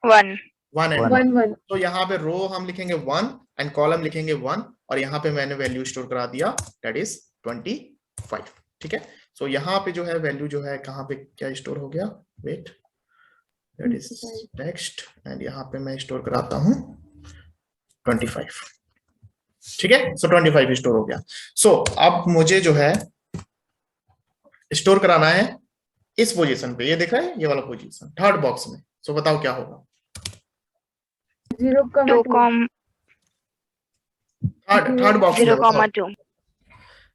1 1 एंड 1 1 तो यहाँ पे रो हम लिखेंगे 1 एंड कॉलम लिखेंगे 1, और यहाँ पे मैंने वैल्यू स्टोर करा दिया, दैट इज 25, ठीक है। सो यहाँ पे जो है वैल्यू जो है कहाँ पे क्या स्टोर हो गया, wait, that is text, and यहाँ पे मैं स्टोर कराता हूँ 25, ठीक है। सो 25 स्टोर हो गया। सो अब मुझे जो है स्टोर कराना है इस पोजीशन पे, ये देख रहे हैं ये वाला पोजीशन, थर्ड बॉक्स में। सो बताओ क्या होगा? 0,2 थर्ड बॉक्स में बताओ।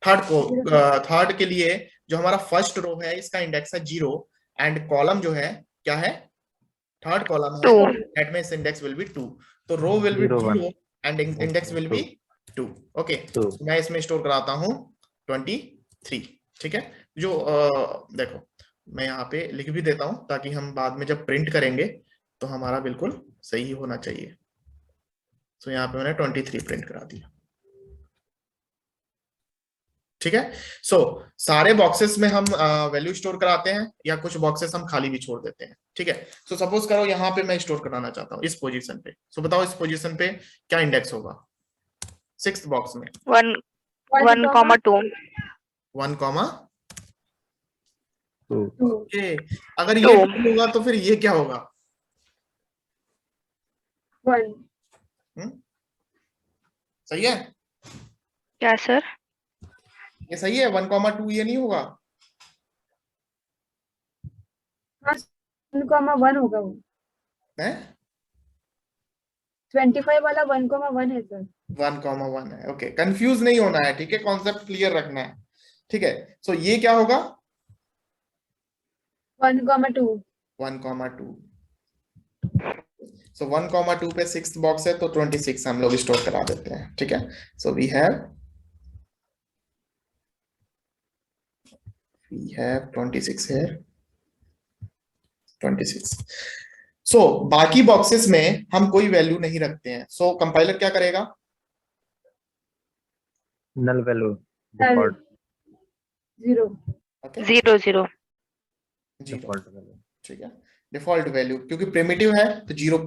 0,2। थर्ड के लिए जो हमारा फर्स्ट रो है इसका इंडेक्स है 0 एंड कॉलम जो है क्या है, थर्ड कॉलम है, 2। That means index will be 2, तो row will be 0 1 0 and index will be 2, okay. 2. मैं इसमें स्टोर कराता हूँ 23, ठीक है। जो देखो मैं यहाँ पे लिख भी देता हूँ ताकि हम बाद में जब प्रिंट करेंगे तो हमारा बिल्कुल सही होना चाहिए। सो यहाँ पे मैंने 23 प्रिंट करा दिया, ठीक है। सो सारे बॉक्सेस में हम वैल्यू स्टोर कराते हैं या कुछ बॉक्सेस हम खाली भी छोड़ देते हैं, ठीक है। सो सपोज करो यहाँ पे मैं स्टोर कराना चाहता हूँ इस पोजीशन पे, सो बताओ इस पोजीशन पे क्या इंडेक्स होगा 6th बॉक्स में? 1,2। 1, 2. ओके, अगर ये 2 होगा तो फिर ये क्या होगा? 1 सही है, क्या सर? ये सही है, 1, 2 ये नहीं होगा? 1,1 होगा वो, है 25 वाला 1,1 है सर। 1, 1 है, ओके, कंफ्यूज नहीं होना है, ठीक है, कॉन्सेप्ट क्लियर रखना है, ठीक है। सो ये क्या होगा? 1,2 1,2, सो 1,2 पे 6th बॉक्स है तो 26 हम लोग स्टोर करा देते हैं, ठीक है। So we have 26 here, 26। So बाकी बॉक्सेस में हम कोई वैल्यू नहीं रखते हैं, सो कंपाइलर क्या करेगा? Null value Null. default. 0 okay, 0 0। Zero, default value. ठीक है। डिफॉल्ट वैल्यू, क्योंकि प्रिमिटिव है तो जीरो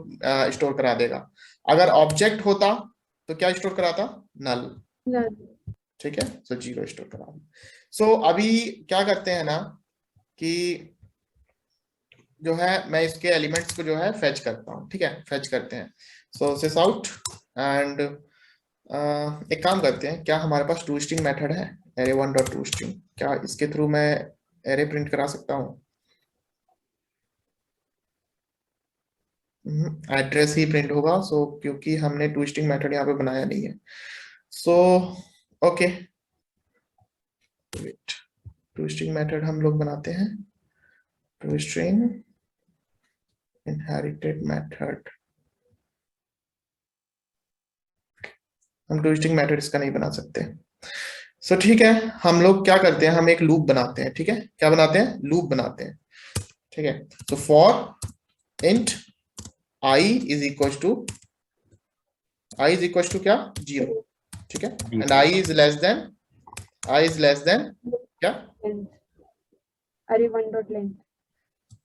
स्टोर करा देगा। अगर ऑब्जेक्ट होता तो क्या स्टोर कराता? नल, ठीक है। सो जीरो स्टोर करा। सो अभी क्या करते हैं ना कि जो है मैं इसके एलिमेंट्स को जो है फेच करता हूँ, ठीक है। फेच करते हैं, सो सिस आउट एंड एक काम करते हैं, क्या हमारे पास टू स्ट्रिंग मेथड है array one dot to string, क्या इसके थ्रू मैं एरे प्रिंट करा सकता हूँ? एड्रेस ही प्रिंट होगा, सो क्योंकि हमने टू स्ट्रिंग मेथड यहाँ पे बनाया नहीं है। So okay, wait, to string method हम लोग बनाते हैं, टू स्ट्रिंग इनहेरिटेड मेथड। हम टू स्ट्रिंग मेथड इसका नहीं बना सकते। सो ठीक है, हम लोग क्या करते हैं, हम एक लूप बनाते हैं, ठीक है। क्या बनाते हैं? लूप बनाते हैं, ठीक है। तो for int i is equal to, i is equal to क्या? जीरो, ठीक है। And i is less than, i is less than क्या? Array one dot length,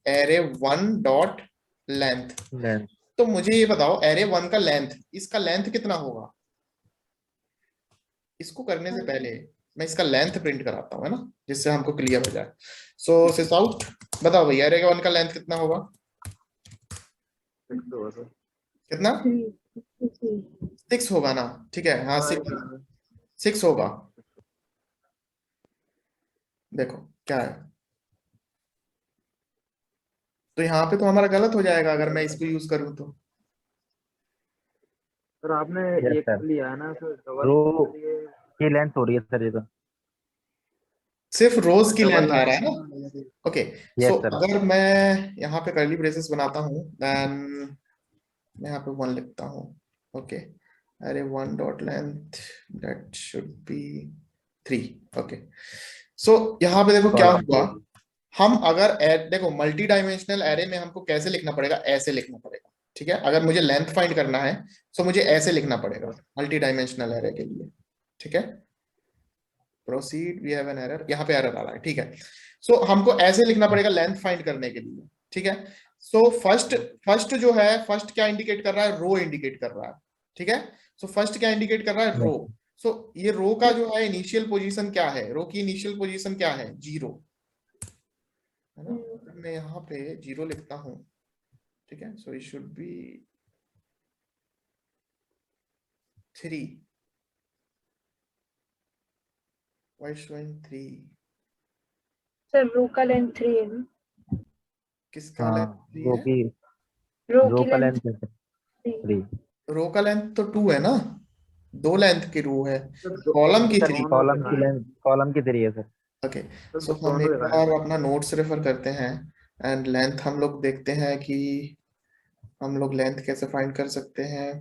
array one dot length. Length तो मुझे ये बताओ, एरे वन का length, इसका लेंथ कितना होगा? इसको करने से पहले मैं इसका लेंथ प्रिंट कराता हूँ, है ना, जिससे हमको क्लियर हो जाए। सो सिस आउट, बताओ भैया एरे वन का लेंथ कितना होगा? कितना? 6 होगा ना, ठीक है। हाँ, 6 होगा। देखो क्या है, तो यहाँ पे तो हमारा गलत हो जाएगा अगर मैं इसको यूज करूँ तो। सर आपने Yes, एक sir. लिया है ना सर, डबल रो के लिए की लेंथ हो रही है सर ये तो। सिर्फ रोज की लेंथ डबल आ रहा है ना? Okay, so yes sir. अगर मैं यहाँ पे कर्ली ब्रेसेस बनाता हूँ, देन मैं यहाँ पे 1 लिखता हूँ, okay. Array one dot length that should be 3, okay. So यहाँ पे देखो क्या हुआ, हम अगर देखो मल्टी डायमेंशनल एरे में हमको कैसे लिखना पड़ेगा? ऐसे लिखना पड़ेगा, ठीक है। अगर मुझे लेंथ फाइंड करना है तो मुझे ऐसे लिखना पड़ेगा मल्टी डायमेंशनल एरे के लिए, ठीक है। Proceed, we have an error, यहाँ पे एरर आ रहा है, ठीक है। सो हमको ऐसे लिखना पड़ेगा लेंथ फाइंड करने के लिए, ठीक है। सो फर्स्ट जो है, फर्स्ट क्या इंडिकेट कर रहा है? रो इंडिकेट कर रहा है, ठीक है। सो फर्स्ट क्या इंडिकेट कर रहा है? रो। सो ये रो का जो है इनिशियल पोजीशन क्या है? रो की इनिशियल पोजीशन क्या है? जीरो, है ना। मैं यहाँ पे जीरो लिखता हूँ, ठीक है। So it should be 3, why showing 3? Sir row का लेंथ 3 है ना, किसका हाँ, लेंथ 3 रो है? की रो रो की का लेंथ लेंथ 3। 3। रो का लेंथ तो 2 है ना, 2 लेंथ की रो है, कॉलम की 3। कॉलम की लेंथ, कॉलम की 3 है सर। ओके, सो हम एक बार अपना नोट्स रेफर करते हैं एंड लेंथ हम लोग देखते हैं कि हम लोग लेंथ कैसे फाइंड कर सकते हैं।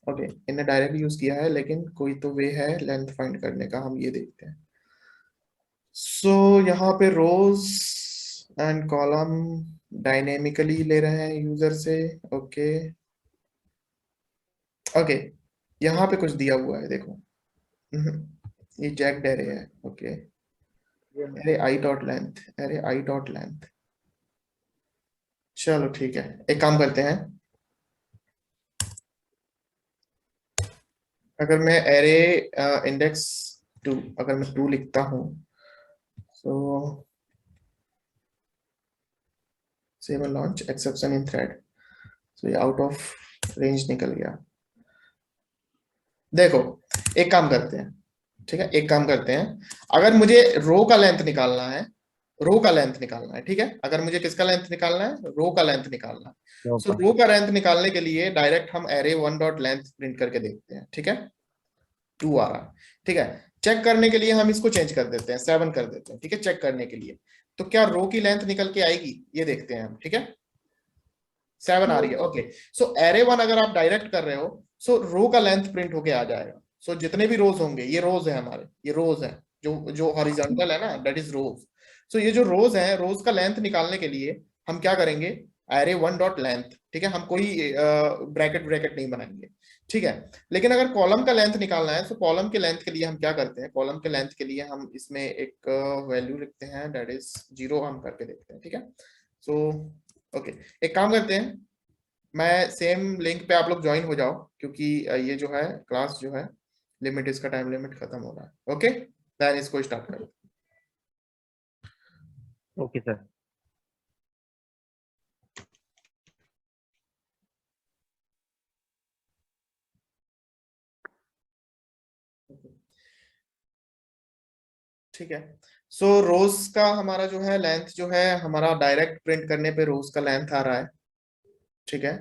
ओके, इन्हें डायरेक्ट यूज किया है, लेकिन कोई तो वे है लेंथ फाइंड करने का, हम ये देखते हैं। सो यहाँ पे रोज एंड कॉलम डायनेमिकली ले रहे हैं यूजर से, ओके। ओके, यहाँ पे कुछ दिया हुआ है, देखो। ये जैक एरे है, ओके। अरे आई डॉट लेंथ, अरे आई डॉट लेंथ, चलो ठीक है, एक काम करते हैं। अगर मैं एरे इंडेक्स 2, अगर मैं 2 लिखता हूँ, so save and launch exception in thread, so ये आउट ऑफ रेंज निकल गया। देखो एक काम करते हैं, ठीक है, एक काम करते हैं। अगर मुझे रो का लेंथ निकालना है, रो का लेंथ निकालना है, ठीक है। अगर मुझे किसका लेंथ निकालना है? रो का लेंथ निकालना है। सो रो का लेंथ निकालने के लिए डायरेक्ट हम array one dot length print करके देखते हैं, ठीक है। 2 आ रहा है, ठीक है। चेक करने के लिए हम इसको चेंज कर देते हैं, 7 कर देते हैं, ठीक है। चेक करने के लिए तो क्या रो की लेंथ निकल के आएगी, ये देखते हैं हम, ठीक है। 7 आ रही है, ओके। सो एरे वन अगर आप डायरेक्ट कर रहे हो, सो रो का लेंथ प्रिंट होके आ जाएगा। सो जितने भी रोज होंगे, ये रोज है हमारे, ये रोज है, जो जो हॉरिजॉन्टल है ना, दैट इज रोज। सो ये जो रोज है, रोज का लेंथ निकालने के लिए हम क्या करेंगे? array 1 डॉट लेंथ, ठीक है, हम कोई ब्रैकेट ब्रैकेट नहीं बनाएंगे, ठीक है। लेकिन अगर कॉलम का लेंथ निकालना है तो कॉलम के लेंथ के लिए हम क्या करते हैं, कॉलम के लेंथ के लिए हम इसमें एक वैल्यू लिखते हैं, दैट इज 0 हम करके देखते हैं, ठीक है। सो ओके, एक काम करते हैं, मैं सेम लिंक पे आप लोग ज्वाइन हो जाओ, क्योंकि ये जो है क्लास जो है लिमिट, इसका टाइम लिमिट खत्म हो रहा है। ओके, देन इसको स्टार्ट करें। Okay sir. ठीक है, सो रोज का हमारा जो है लेंथ जो है हमारा डायरेक्ट प्रिंट करने पे रोज का लेंथ आ रहा है, ठीक है।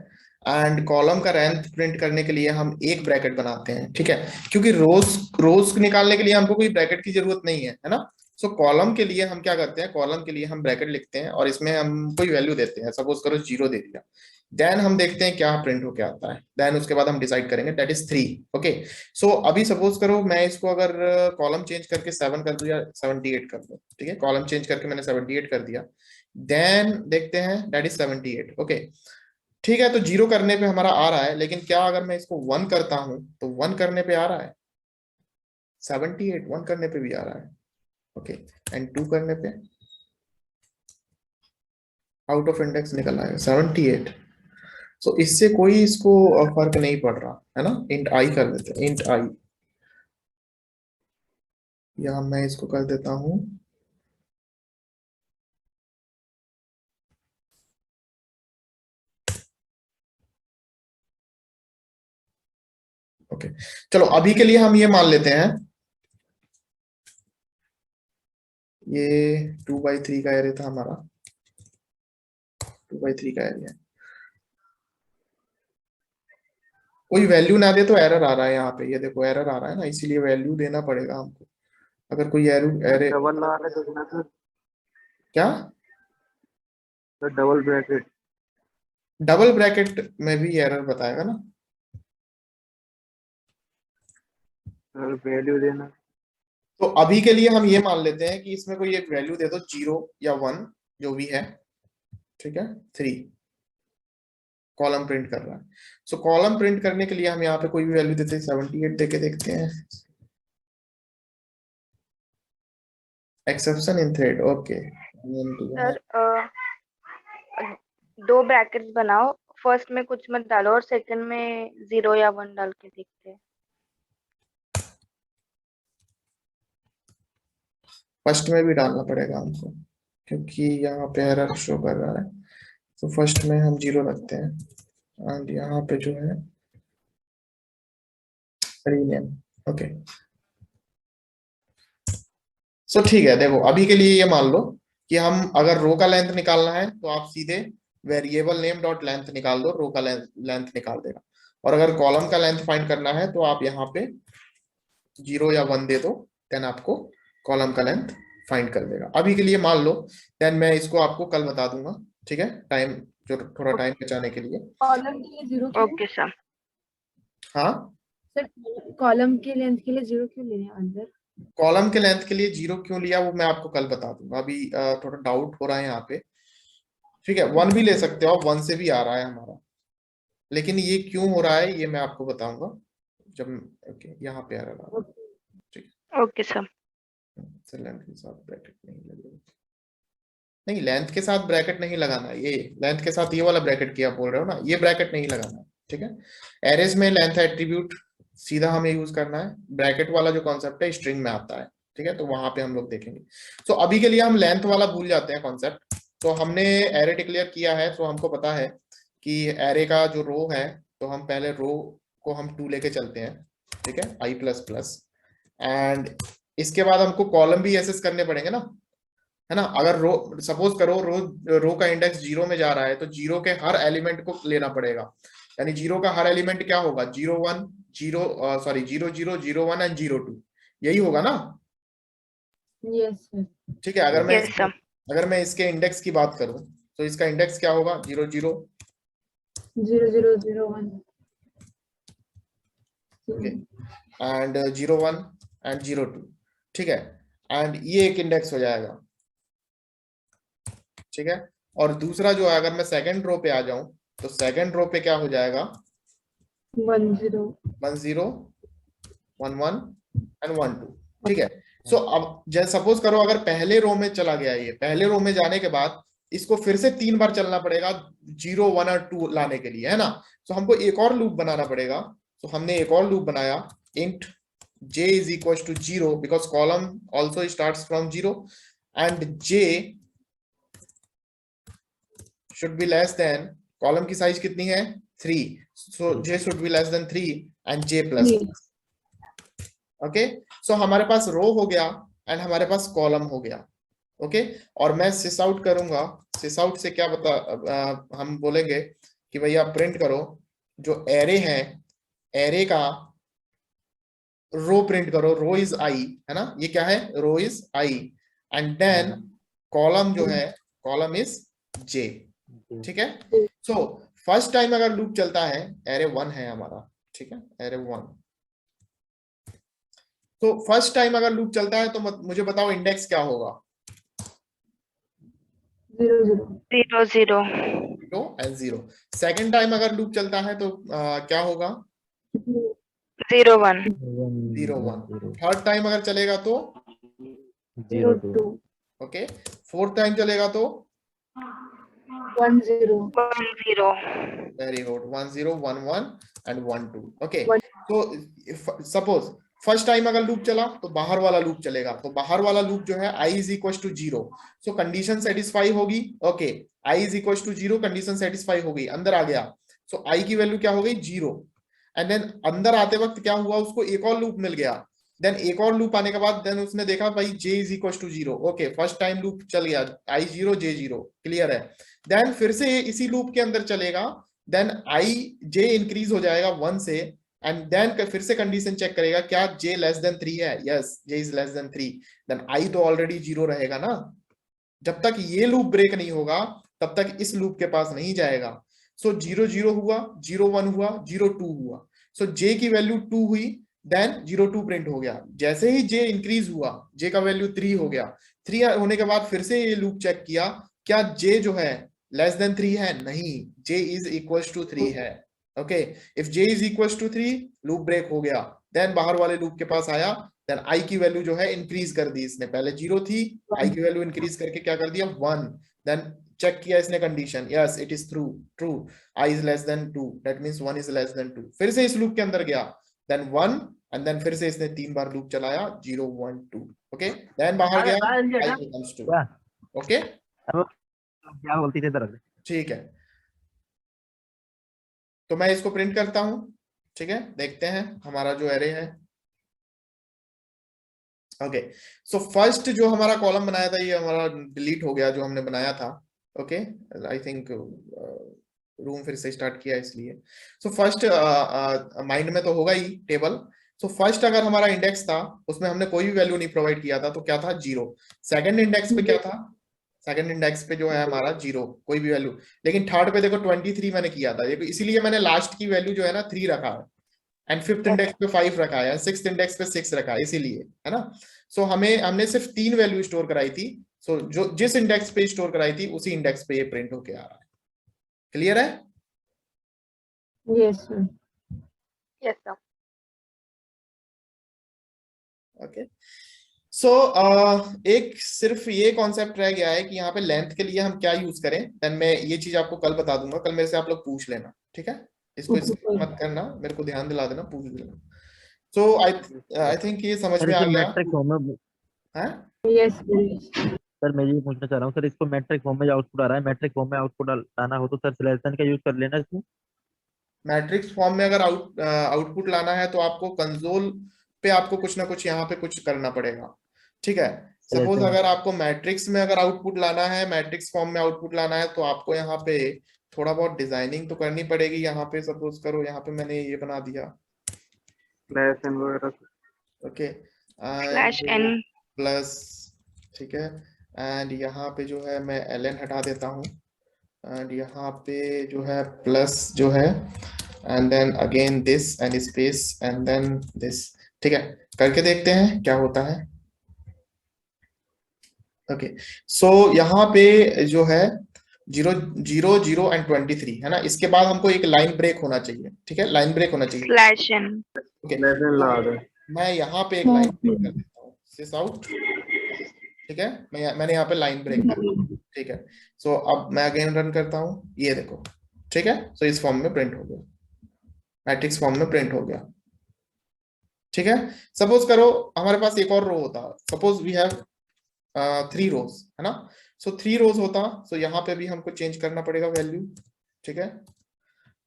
एंड कॉलम का लेंथ प्रिंट करने के लिए हम एक ब्रैकेट बनाते हैं, ठीक है, क्योंकि रोज रोज निकालने के लिए हमको कोई ब्रैकेट की जरूरत नहीं है ना। सो कॉलम के लिए हम क्या करते हैं, कॉलम के लिए हम ब्रैकेट लिखते हैं और इसमें हम कोई वैल्यू देते हैं, सपोज करो 0 दे दिया, देन हम देखते हैं क्या प्रिंट होके आता है, देन उसके बाद हम डिसाइड करेंगे, दैट इज 3। ओके, सो अभी सपोज करो मैं इसको अगर कॉलम चेंज करके 7 कर दूं या 78 कर दूं, ठीक है, कॉलम चेंज करके मैंने 78 कर दिया, देन देखते हैं दैट इज 78। ओके, ठीक है, तो 0 करने पे हमारा आ रहा है, लेकिन क्या अगर मैं इसको 1 करता हूं तो 1 करने पे आ रहा है 78, 1 करने पे भी आ रहा है। ओके, एंड 2 करने पे आउट ऑफ इंडेक्स निकल आएगा 78। सो इससे कोई इसको फर्क नहीं पड़ रहा है ना, इंट आई कर देते हैं, इंट आई, या मैं इसको कर देता हूं ओके, चलो अभी के लिए हम ये मान लेते हैं, ये 2/3 का एरे था हमारा, 2/3 का एरे है, कोई वैल्यू ना दे तो एरर आ रहा है यहाँ पे, ये देखो एरर आ रहा है ना, इसीलिए वैल्यू देना पड़ेगा हमको। अगर कोई एरे डबल लगाने से ना सर, क्या, डबल ब्रैकेट। डबल ब्रैकेट में भी एरर बताएगा ना, सर वैल्यू देना। तो अभी के लिए हम ये मान लेते हैं कि इसमें कोई एक वैल्यू दे दो, 0 या 1 जो भी है, ठीक है, 3 कॉलम प्रिंट कर रहा है। सो कॉलम प्रिंट करने के लिए हम यहाँ पे कोई भी वैल्यू देते हैं, 78 देके देखते हैं, exception in thread. Okay sir 2 brackets बनाओ, फर्स्ट में कुछ मत डालो और सेकंड में 0 या 1 डाल के देखते हैं। फर्स्ट में भी डालना पड़ेगा हमको, क्योंकि यहाँ पे एरर शो कर रहा है। तो फर्स्ट में हम 0 रखते हैं एंड यहाँ पे जो है रीनेम। ओके, सो ठीक है, देखो अभी के लिए ये मान लो कि हम अगर रो का लेंथ निकालना है तो आप सीधे वेरिएबल नेम डॉट लेंथ निकाल दो, रो का लेंथ निकाल देगा। और अगर कॉलम का लेंथ फाइंड करना है तो आप यहाँ पे 0 या 1 दे दो, देन आपको कॉलम का लेंथ फाइंड कर देगा। अभी के लिए मान लो, देन मैं इसको आपको कल बता दूंगा, ठीक है, टाइम जो थोड़ा टाइम बचाने के लिए। कॉलम के लिए 0 क्यों? Okay sir. हाँ, सर कॉलम के लेंथ के लिए 0 क्यों लेने हैं अंदर? कॉलम के लेंथ के लिए 0 क्यों लिया वो मैं आपको कल बता दूंगा, अभी थोड़ा डाउट हो रहा है यहाँ पे, ठीक है। 1 भी ले सकते हो आप, 1 से भी आ रहा है हमारा, लेकिन ये क्यों हो रहा है ये मैं आपको बताऊंगा जब, ओके, यहाँ पे आ रहा है, ठीक है। Okay sir. सर लेंथ के साथ ब्रैकेट नहीं लगेगा, नहीं लेंथ के साथ ब्रैकेट नहीं लगाना, ये लेंथ के साथ ये वाला ब्रैकेट किया बोल रहे हो ना, ये ब्रैकेट नहीं लगाना, ठीक है। एरेज में लेंथ एट्रीब्यूट सीधा हमें यूज करना है, ब्रैकेट वाला जो कॉन्सेप्ट है स्ट्रिंग में आता है, ठीक है, तो वहां पे हम लोग देखेंगे। तो अभी के लिए हम लेंथ वाला भूल जाते हैं कॉन्सेप्ट। तो हमने एरे डिक्लेयर किया है, तो हमको पता है कि एरे का जो रो है, तो हम पहले रो को हम 2 लेके चलते हैं, ठीक है, i प्लस प्लस, एंड इसके बाद हमको कॉलम भी एसेस करने पड़ेंगे ना, है ना। अगर रो सपोज करो रो का इंडेक्स 0 में जा रहा है तो 0 के हर एलिमेंट को लेना पड़ेगा, यानी 0 का हर एलिमेंट क्या होगा, 0 1 0 सॉरी 0 0 0 1 एंड 0 2, यही होगा ना। Yes sir. ठीक है, यस सर। अगर मैं इसके इंडेक्स की बात करूं तो इसका इंडेक्स क्या होगा, 0 0 0 0 0 1 ओके, एंड 0 1 एंड 0 2, ठीक है, एंड ये एक इंडेक्स हो जाएगा, ठीक है। और दूसरा जो है अगर मैं सेकंड रो पे आ जाऊं तो सेकंड रो पे क्या हो जाएगा 1 0 1 0 1 1 एंड 1 2। ठीक है। सो अब जैसे सपोज करो अगर पहले रो में चला गया, ये पहले रो में जाने के बाद इसको फिर से 3 बार चलना पड़ेगा 0 1 और 2 लाने के लिए, है ना। तो हमको एक और लूप बनाना पड़ेगा। तो हमने एक और लूप बनाया, int j is equals to 0 because column also starts from 0 and j should be less than, column की साइज कितनी है 3, so j should be less than 3 and j plus। Okay, सो हमारे पास रो हो गया एंड हमारे पास कॉलम हो गया। ओके, और मैं सिस आउट करूंगा। सिस आउट से क्या हम बोलेंगे कि भैया प्रिंट करो जो एरे है, एरे का रो प्रिंट करो, रो इज आई, है ना, ये क्या है row is i and then column जो है कॉलम इज जे। ठीक है। सो फर्स्ट टाइम अगर लूप चलता है, एरे 1 है हमारा, ठीक है, एरे 1। तो फर्स्ट टाइम अगर लूप चलता है तो मुझे बताओ इंडेक्स क्या होगा 0 0 0 0 0 एंड 0। सेकंड टाइम अगर लूप चलता है तो क्या होगा 0 1 0 1। थर्ड टाइम अगर चलेगा तो 0 2 ओके, फोर्थ टाइम चलेगा तो 1 0 1 0 very good 1 0 1 1 and 1 2। Okay, One- तो सपोज फर्स्ट टाइम अगर लूप चला तो बाहर वाला लूप चलेगा, तो बाहर वाला लूप जो है i is equal to 0, so condition satisfy होगी। Okay, i is equal to 0, condition satisfy हो गई, अंदर आ गया, सो i की वैल्यू क्या हो गई 0 एंड देन अंदर आते वक्त क्या हुआ, उसको एक और लूप मिल गया। देन एक और लूप आने के बाद देन उसने देखा भाई j is equal to 0। Okay, first time loop चल गया, i 0 j 0, क्लियर है। देन फिर से इसी लूप के अंदर चलेगा, देन j इंक्रीज हो जाएगा 1 से एंड देन फिर से कंडीशन चेक करेगा क्या j लेस देन 3 है, yes j is less than 3, then i तो ऑलरेडी 0 रहेगा ना। जब तक ये लूप ब्रेक नहीं होगा तब तक इस लूप के पास नहीं जाएगा। सो 0 0 हुआ, 0 1 हुआ, 0 2 हुआ, सो j की वैल्यू 2 हुई, देन 0 2 प्रिंट हो गया। जैसे ही j इंक्रीज हुआ, j का वैल्यू 3 हो गया, 3 होने के बाद फिर से ये लूप चेक किया क्या j जो है लेस देन 3 है, नहीं, j इज इक्वल टू 3 है। Okay, if j is equal to 3 loop break हो गया, देन बाहर वाले लूप के पास आया, देन i की वैल्यू जो है इंक्रीज कर दी इसने, पहले 0 थी, i की वैल्यू इंक्रीज करके क्या कर दिया 1, देन चेक किया इसने condition, yes it is true, i is less then 2, that means 1 is less then 2, फिर से इस लूप के अंदर गया, देन 1 एंड देन फिर से इसने 3 बार लूप चलाया 0 1 2। ओके, देन बाहर गया i becomes 2। ओके, क्या बोलती थी तरह ठीक है, तो मैं इसको प्रिंट करता हूं। ठीक है, देखते हैं हमारा जो एरे है। ओके, सो फर्स्ट जो हमारा कॉलम बनाया था ये हमारा डिलीट हो गया जो हमने बनाया था। ओके, आई थिंक रूम फिर से स्टार्ट किया इसलिए। सो फर्स्ट माइंड में तो होगा ही टेबल। सो फर्स्ट अगर हमारा इंडेक्स था उसमें हमने कोई भी वैल्यू नहीं प्रोवाइड किया था तो क्या था 0। सेकंड इंडेक्स पे क्या था, सेकंड इंडेक्स पे जो है हमारा 0, कोई भी वैल्यू। लेकिन थर्ड पे देखो 23 मैंने किया था, देखो इसीलिए मैंने लास्ट की वैल्यू जो है ना 3 रखा है एंड फिफ्थ इंडेक्स पे 5 रखा है, सिक्स्थ इंडेक्स पे 6 रखा है, इसीलिए, है ना। सो हमने सिर्फ 3 वैल्यू स्टोर कराई थी, सो जो जिस इंडेक्स पे स्टोर कराई थी उसी इंडेक्स पे ये प्रिंट होके आ रहा है। क्लियर है? Yes, sir. Yes sir. Okay, so एक सिर्फ ये कॉन्सेप्ट रह गया है कि यहाँ पे लेंथ के लिए हम क्या यूज करें, देन मैं ये चीज आपको कल बता दूंगा, कल मेरे से आप लोग पूछ लेना, ठीक है। इसको स्किप मत करना, मेरे को ध्यान दिला देना, पूछ देना। सो आई थिंक ये समझ में आ गया मैट्रिक फॉर्म में है। Yes, sir. सर मैं ये पूछना चाह रहा हूँ सर, इसको मैट्रिक फॉर्म में आउटपुट आ रहा है, मैट्रिक फॉर्म में आउटपुट लाना हो तो सर सिलेक्शन का यूज कर लेना इसमें। मैट्रिक्स फॉर्म में अगर आउटपुट लाना है तो आपको कंसोल पे आपको कुछ ना कुछ यहाँ पे कुछ करना पड़ेगा, ठीक है। सपोज अगर आपको मैट्रिक्स में अगर आउटपुट लाना है, मैट्रिक्स फॉर्म में आउटपुट लाना है तो आपको यहाँ पे थोड़ा बहुत डिजाइनिंग तो करनी पड़ेगी। यहाँ पे सपोज करो, यहाँ पे मैंने ये बना दिया स्लैश एन वगैरह। ओके, स्लैश एन प्लस, ठीक है, एंड यहाँ पे जो है मैं ln हटा देता हूँ एंड यहाँ पे जो है प्लस जो है and then again this and space and then this, ठीक है। करके देखते हैं क्या होता है। ओके, सो यहाँ पे जो है 0 0 0 एंड 23 है ना। इसके बाद हमको एक लाइन ब्रेक होना चाहिए, ठीक है, लाइन ब्रेक होना चाहिए। स्लैश इन। ओके, लेसन लगा दो। मैं यहाँ पे एक लाइन ब्रेक कर देता हूँ, सिस आउट, ठीक है, मैंने यहाँ पे लाइन ब्रेक कर दी, ठीक है। सो अब मैं अगेन रन करता हूँ, ये देखो, ठीक है। सो इस फॉर्म में प्रिंट हो गया, मैट्रिक्स फॉर्म में प्रिंट हो गया, ठीक है। सपोज करो हमारे पास एक और रो होता, सपोज वी हैव 3 रोज, है ना। सो 3 रोज होता, सो यहाँ पे भी हमको चेंज करना पड़ेगा वैल्यू, ठीक है।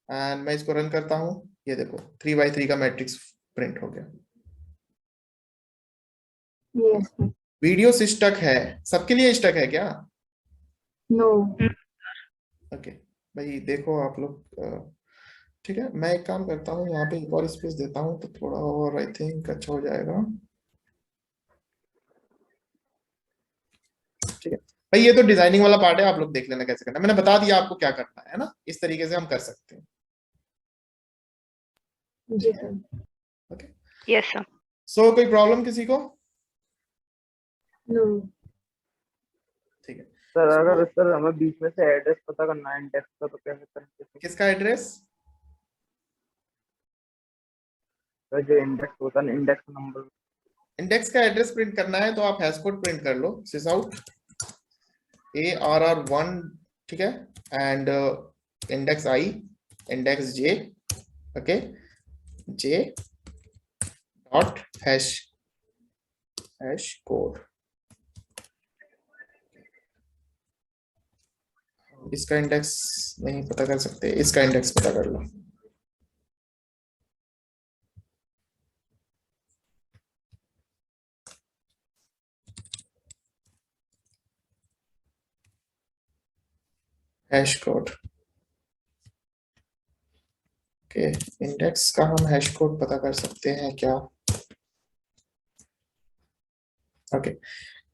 एंड मैं इसको रन करता हूँ, ये देखो 3x3 का मैट्रिक्स प्रिंट हो गया। यस वीडियो से स्टक है, सबके लिए स्टक है क्या? नो ओके भाई देखो आप लोग, ठीक है। मैं एक काम करता हूँ, यहाँ पे एक और स्पेस देता हूँ तो थोड़ा और आई थिंक अच्छा हो जाएगा, ठीक है भाई। ये तो डिजाइनिंग वाला पार्ट है, आप लोग देख लेना कैसे करना है। मैंने बता दिया आपको क्या करना है ना, इस तरीके से हम कर सकते हैं। जी sir. Okay, yes sir. So कोई प्रॉब्लम किसी को? नो ठीक है। सर अगर सर हमें बीच में से एड्रेस पता करना है इंडेक्स का तो कैसे करेंगे? किसका एड्रेस? सर जो इंडेक्स होता है ना, इंडेक्स नंबर। इंडेक्स का एड्रेस प्रिंट करना है तो आप हैश कोड प्रिंट कर लो, सिस आउट ARR1, ठीक है, and index I, index J, okay, J dot hash code. इसका इंडेक्स नहीं पता कर सकते, इसका इंडेक्स पता कर लो। हैश कोड, ओके, इंडेक्स का हम हैश कोड पता कर सकते हैं क्या? ओके,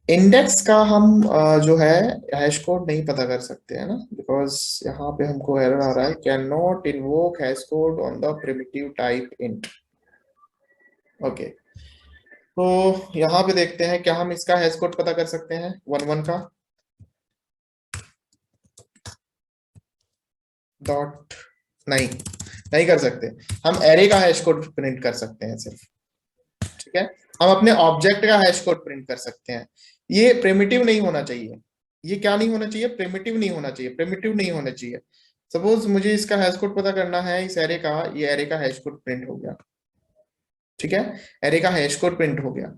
इंडेक्स का हम जो है हैश कोड नहीं पता कर सकते हैं ना, बिकॉज यहाँ पे हमको एरर आ रहा है, can not invoke hash code on the primitive type int. Okay, तो यहाँ पे देखते हैं क्या हम इसका हैश कोड पता कर सकते हैं 11 का। डॉट नहीं कर सकते। हम एरे का हैश कोड प्रिंट कर सकते हैं सिर्फ, ठीक है। हम अपने ऑब्जेक्ट का हैश कोड प्रिंट कर सकते हैं। ये प्रिमिटिव नहीं होना चाहिए, ये क्या नहीं होना चाहिए? प्रिमिटिव नहीं होना चाहिए, प्रिमिटिव नहीं होना चाहिए। सपोज मुझे इसका हैश कोड पता करना है इस एरे का, ये एरे का हैश कोड प्रिंट हो गया, ठीक है, एरे का हैश कोड प्रिंट हो गया।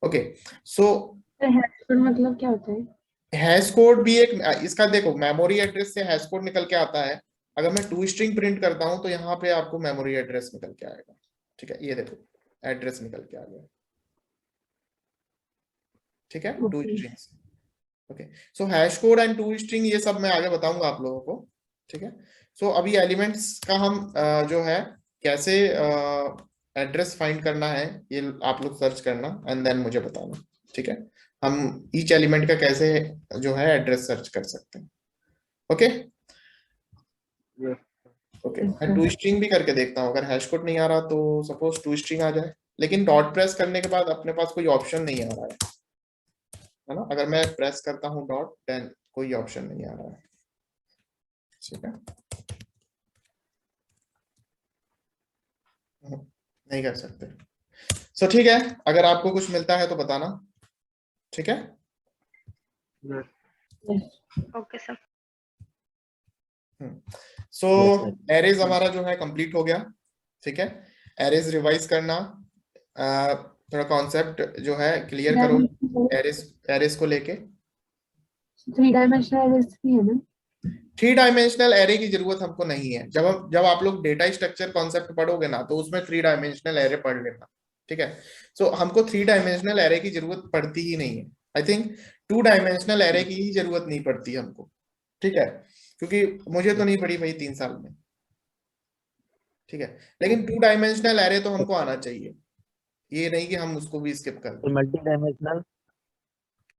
ओके, सो हैश कोड मतलब क्या होता है? हैश कोड भी एक, इसका देखो मेमोरी एड्रेस से हैश कोड निकल के आता है। अगर मैं 2 स्ट्रिंग प्रिंट करता हूं तो यहाँ पे आपको मेमोरी एड्रेस निकल के आएगा, ठीक है, ये देखो एड्रेस निकल के आ गया, ठीक है, 2 strings. Okay, so hash code and 2 string ये सब मैं आगे बताऊंगा आप लोगों को, ठीक है। सो अभी एलिमेंट्स का हम जो है कैसे एड्रेस फाइंड करना है ये आप लोग सर्च करना एंड देन मुझे बताना, ठीक है। हम ईच एलिमेंट का कैसे जो है एड्रेस सर्च कर सकते हैं, ओके। ओके, मैं 2 स्ट्रिंग भी करके देखता हूँ, अगर हैश कोड नहीं आ रहा तो सपोज 2 स्ट्रिंग आ जाए, लेकिन डॉट प्रेस करने के बाद अपने पास कोई ऑप्शन नहीं आ रहा है ना। अगर मैं प्रेस करता हूँ डॉट, देन कोई ऑप्शन नहीं आ रहा है, ठीक है, नहीं कर सकते। सो ठीक है, अगर आपको कुछ मिलता है तो बताना, ठीक है। Okay sir. सो एरेज हमारा जो है कंप्लीट हो गया, ठीक है। एरेज रिवाइज करना, थोड़ा कॉन्सेप्ट जो है क्लियर करो एरेज को लेके। 3 डायमेंशनल एरेज भी है ना? 3 डायमेंशनल एरे की जरूरत हमको नहीं है। जब आप लोग डेटा स्ट्रक्चर कॉन्सेप्ट पढ़ोगे ना तो उसमें 3 डायमेंशनल एरे पढ़ लेना, ठीक है। सो हमको 3 डायमेंशनल एरे की जरूरत पड़ती ही नहीं है। आई थिंक 2 डायमेंशनल एरे की ही जरूरत नहीं पड़ती हमको, ठीक है, क्योंकि मुझे तो नहीं पड़ी भाई 3 साल में, ठीक है। लेकिन 2 डायमेंशनल एरे तो हमको आना चाहिए, ये नहीं कि हम उसको भी स्किप कर दें। Multi dimensional